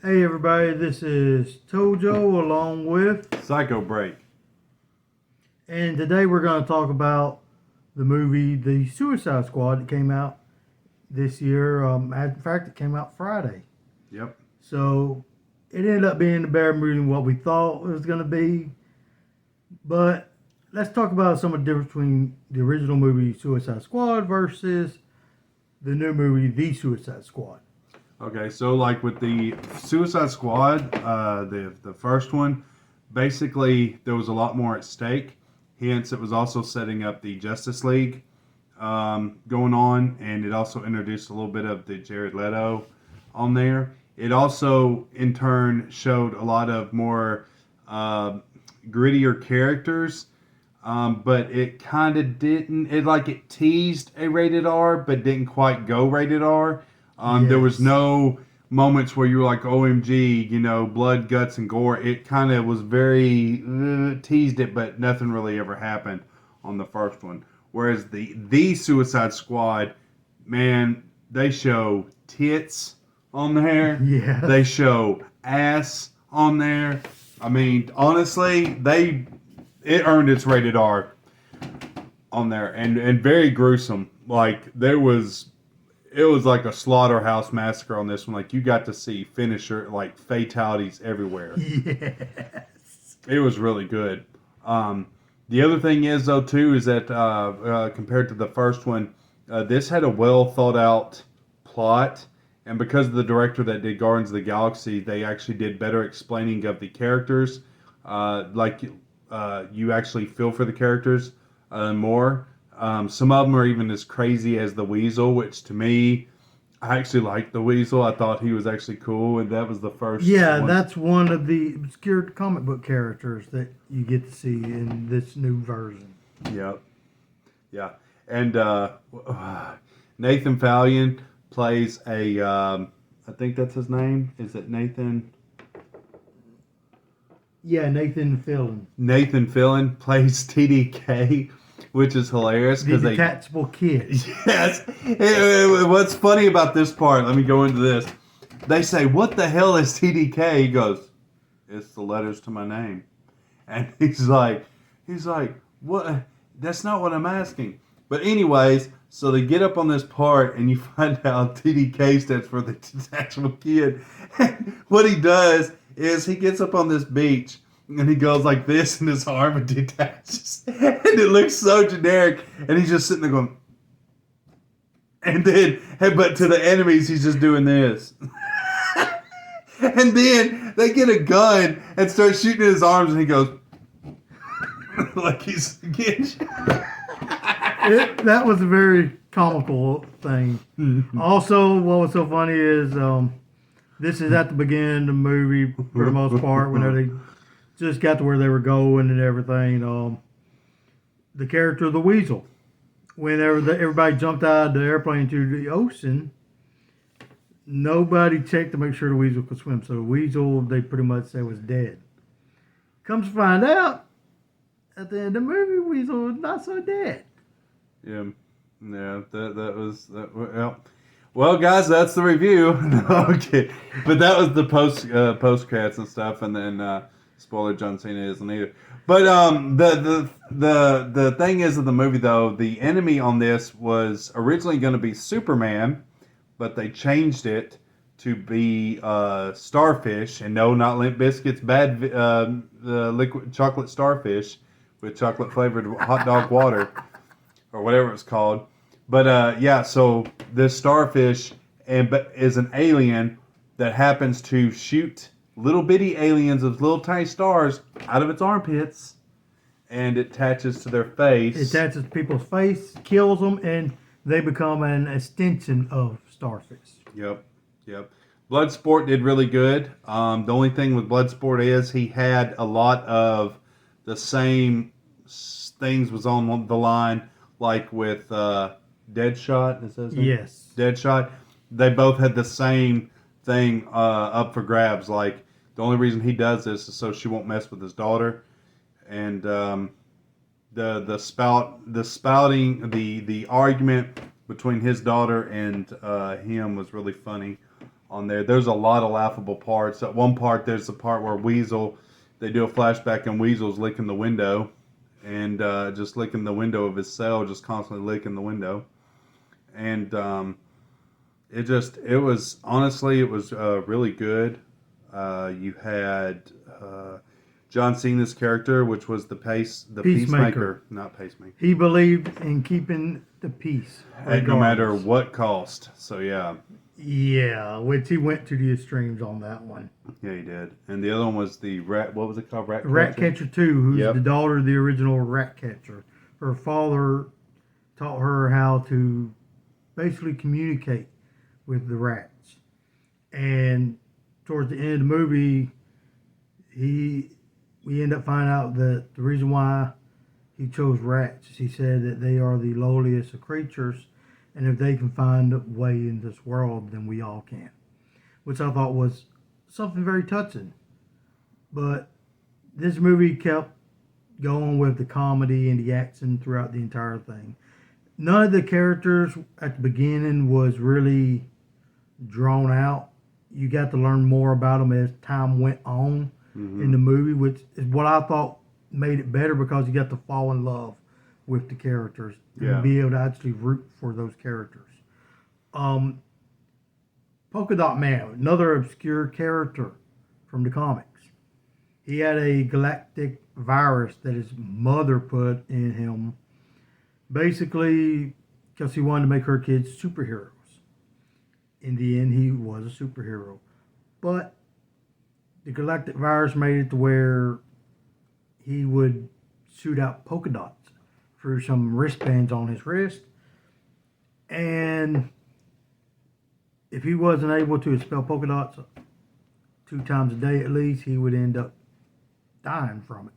Hey everybody, this is ToJo along with, Psyko Br3ak. and today we're going to talk about the movie The Suicide Squad that came out this year. In fact, it came out Friday. Yep. So it ended up being a better movie than what we thought it was going to be. But let's talk about some of the difference between the original movie Suicide Squad versus the new movie The Suicide Squad. Okay, so like with the Suicide Squad, the first one, basically there was a lot more at stake. Hence, it was also setting up the Justice League going on, and it also introduced a little bit of the Jared Leto on there. It also, in turn, showed a lot of more grittier characters, but it kind of didn't. It teased a rated R, but didn't quite go rated R. Yes. There was no moments where you were like, OMG, blood, guts, and gore. It kind of was very teased it, but nothing really ever happened on the first one. Whereas the Suicide Squad, man, they show tits on there. Yeah. They show ass on there. I mean, honestly, it earned its rated R on there, and very gruesome. Like it was like a slaughterhouse massacre on this one. Like, you got to see fatalities everywhere. Yes. It was really good. The other thing is, though, too, is that compared to the first one, this had a well thought out plot. And because of the director that did Guardians of the Galaxy, they actually did better explaining of the characters. You actually feel for the characters more. Some of them are even as crazy as the Weasel, which to me, I actually liked the Weasel. I thought he was actually cool, and that was the first. Yeah, one. that's one of the obscure comic book characters that you get to see in this new version. Yep. Yeah. And Nathan Fillion plays I think that's his name. Is it Nathan? Yeah, Nathan Fillion. Nathan Fillion plays TDK, which is hilarious. The detachable kid. Yes. What's funny about this part, let me go into this. They say, what the hell is TDK? He goes, it's the letters to my name. And he's like, what? That's not what I'm asking. But anyways, so they get up on this part, and you find out TDK stands for the detachable kid. And what he does is he gets up on this beach, and he goes like this, and his arm detaches. And it looks so generic. And he's just sitting there going, but to the enemies, he's just doing this. And then they get a gun and start shooting at his arms, and he goes, like he's getting shot. That was a very comical thing. Mm-hmm. Also, what was so funny is this is at the beginning of the movie for the most part, when they just got to where they were going and everything. The character of the Weasel, whenever everybody jumped out of the airplane into the ocean, nobody checked to make sure the Weasel could swim. So the Weasel, they pretty much said, was dead. Comes to find out, at the end of the movie, Weasel was not so dead. Yeah, that was. Well, guys, that's the review. Okay, but that was the post credits and stuff, and then spoiler: John Cena isn't either. But the thing is of the movie, though, the enemy on this was originally going to be Superman, but they changed it to be Starfish, and no, not Limp Bizkit's bad liquid chocolate Starfish with chocolate flavored hot dog water. Or whatever it's called. But so this starfish is an alien that happens to shoot little bitty aliens of little tiny stars out of its armpits, and it attaches to their face. It attaches to people's face, kills them, and they become an extension of starfish. Yep. Bloodsport did really good. The only thing with Bloodsport is he had a lot of the same things was on the line. Like with Deadshot, is that his name? Yes. Deadshot. They both had the same thing up for grabs. Like, the only reason he does this is so she won't mess with his daughter. And the argument between his daughter and him was really funny on there. There's a lot of laughable parts. At one part, there's the part where Weasel, they do a flashback and Weasel's licking the window and just licking the window of his cell, just constantly licking the window. And it was really good. You had John Cena's character, which was the peacemaker, not pacemaker. He believed in keeping the peace, No matter what cost. So yeah. Yeah, which he went to the extremes on that one. Yeah, he did. And the other one was the rat. What was it called? Ratcatcher 2, who's the daughter of the original Ratcatcher. Her father taught her how to basically communicate with the rats. And towards the end of the movie, we end up finding out that the reason why he chose rats is he said that they are the lowliest of creatures, and if they can find a way in this world, then we all can. Which I thought was something very touching. But this movie kept going with the comedy and the action throughout the entire thing. None of the characters at the beginning was really drawn out. You got to learn more about them as time went on in the movie, which is what I thought made it better, because you got to fall in love with the characters and be able to actually root for those characters. Polka Dot Man, another obscure character from the comics. He had a galactic virus that his mother put in him, basically because he wanted to make her kids superheroes. In the end, he was a superhero. But the galactic virus made it to where he would shoot out polka dots through some wristbands on his wrist. And if he wasn't able to spell polka dots 2 times a day at least, he would end up dying from it.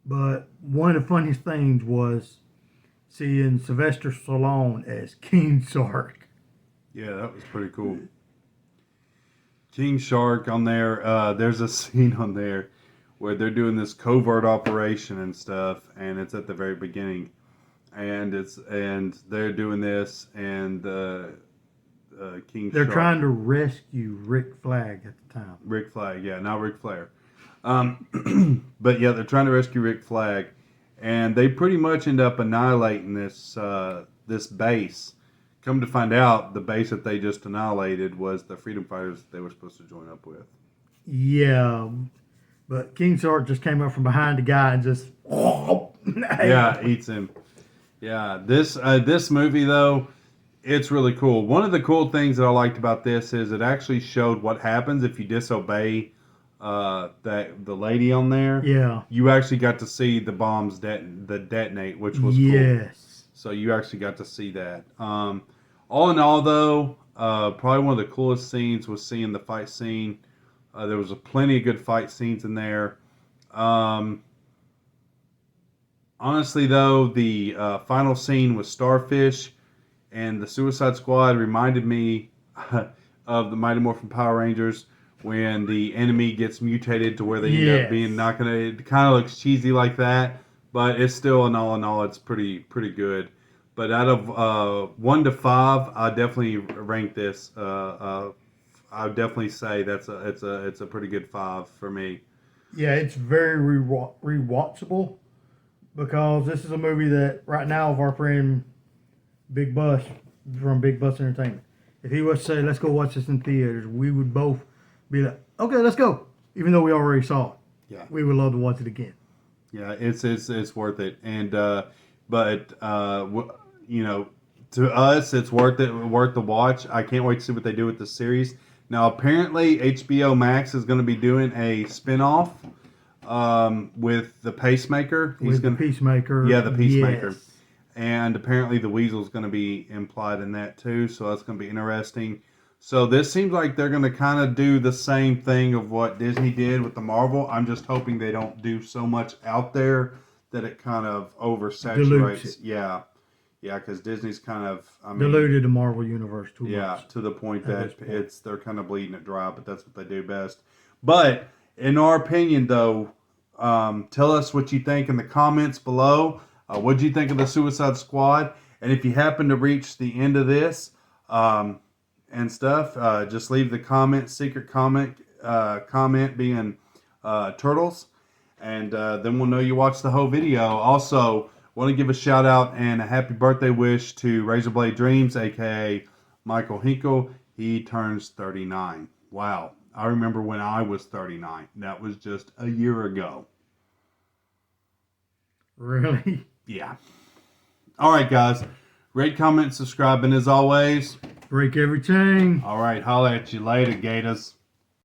But one of the funniest things was seeing Sylvester Stallone as King Shark. Yeah, that was pretty cool. King Shark on there. There's a scene on there where they're doing this covert operation and stuff, and it's at the very beginning, and they're doing this, and King They're Shark, trying to rescue Rick Flag at the time. Rick Flag, yeah, not Ric Flair. But yeah, they're trying to rescue Rick Flag, and they pretty much end up annihilating this base. Come to find out, the base that they just annihilated was the freedom fighters that they were supposed to join up with. Yeah, but King Shark just came up from behind the guy and just eats him. Yeah, this movie though, it's really cool. One of the cool things that I liked about this is it actually showed what happens if you disobey the lady on there. Yeah, you actually got to see the bombs detonate, which was cool. So you actually got to see that. All in all, though, probably one of the coolest scenes was seeing the fight scene. There was plenty of good fight scenes in there. Honestly, though, the final scene with Starfish and the Suicide Squad reminded me of the Mighty Morphin Power Rangers when the enemy gets mutated to where they end up being not gonna. It kind of looks cheesy like that, but it's still, in all, it's pretty good. But out of 1 to 5, I definitely rank this. I would definitely say it's a pretty good 5 for me. Yeah, it's very rewatchable, because this is a movie that right now, if our friend Big Bus from Big Bus Entertainment, if he was to say, let's go watch this in theaters, we would both be like, okay, let's go. Even though we already saw it. Yeah. We would love to watch it again. Yeah, it's worth it. And to us, it's worth the watch. I can't wait to see what they do with the series. Now, apparently, HBO Max is going to be doing a spinoff with the Pacemaker. Peacemaker. Yeah, the Peacemaker. Yes. And apparently the Weasel's going to be implied in that too, so that's going to be interesting. So this seems like they're going to kind of do the same thing of what Disney did with the Marvel. I'm just hoping they don't do so much out there that it kind of oversaturates. Yeah, because Disney's kind of diluted the Marvel universe too much. Yeah, to the point that they're kind of bleeding it dry, but that's what they do best. But in our opinion, though, tell us what you think in the comments below. What do you think of the Suicide Squad? And if you happen to reach the end of this, and stuff, just leave the secret comment being turtles, and then we'll know you watched the whole video. Also, want to give a shout out and a happy birthday wish to Razorblade Dreams, aka Michael Hinkle. He turns 39. Wow. I remember when I was 39. That was just a year ago. Really? Yeah. All right, guys. Rate, comment, subscribe, and as always, Break every chain. all right, holla at you later, Gators.